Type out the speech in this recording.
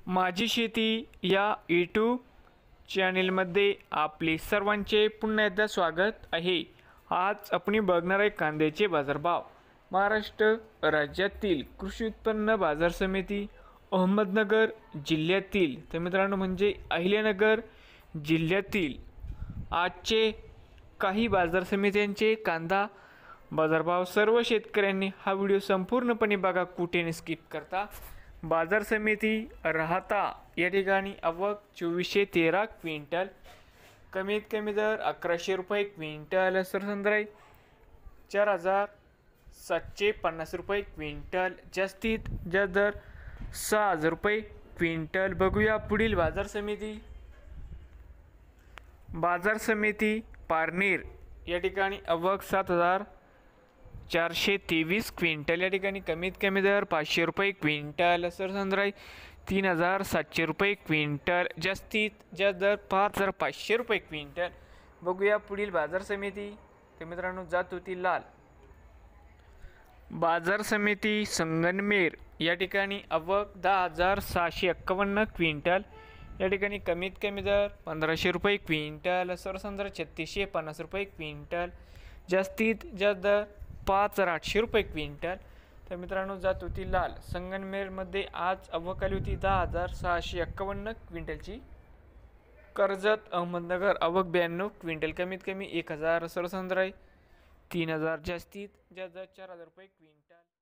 माझी शेती या यूट्यूब चॅनेलमध्ये आपले सर्वांचे पुन्हा एकदा स्वागत आहे। आज आपण बघणार आहे कांद्याचे बाजारभाव। महाराष्ट्र राज्यातील कृषी उत्पन्न बाजार समिती अहमदनगर जिल्ह्यातील तर मित्रांनो म्हणजे अहिल्यानगर जिल्ह्यातील आजचे काही बाजार समित्यांचे कांदा बाजारभाव। सर्व शेतकऱ्यांनी हा व्हिडिओ संपूर्णपणे बघा, कुठे स्किप करता। बाजार समिती राहता या ठिकाणी आवक 2413 क्विंटल, कमीत कमी दर 1100 रुपये क्विंटल, सरसंद्राई 4750 रुपये क्विंटल, जास्तीत जास्त दर 6000 रुपये क्विंटल। बघूया पुढील बाजार समिती। बाजार समिती पारनेर या ठिकाणी आवक 7423 क्विंटल, या ठिकाणी कमीत कमी दर 500 रुपये क्विंटल, सरसंद्राई 3700 रुपये क्विंटल, जास्तीत जास्त दर 5500 रुपये क्विंटल। बघूया पुढील बाजार समिती। तर मित्रांनो जात होती लाल। बाजार समिती संगमनेर या ठिकाणी आवक 10651 क्विंटल, या ठिकाणी कमीत कमी दर 1500 रुपये क्विंटल, सरसंद्रा 3650 रुपये क्विंटल, जास्तीत जास्त दर 5800 रुपये क्विंटल। तर मित्रांनो जात होती लाल। संगमनेरमध्ये आज आवक आली होती 10651 क्विंटलची। कर्जत अहमदनगर आवक 92 क्विंटल, कमीत कमी 1000, सरसंद्राई 3000, जास्तीत जास्त 4000 रुपये क्विंटल।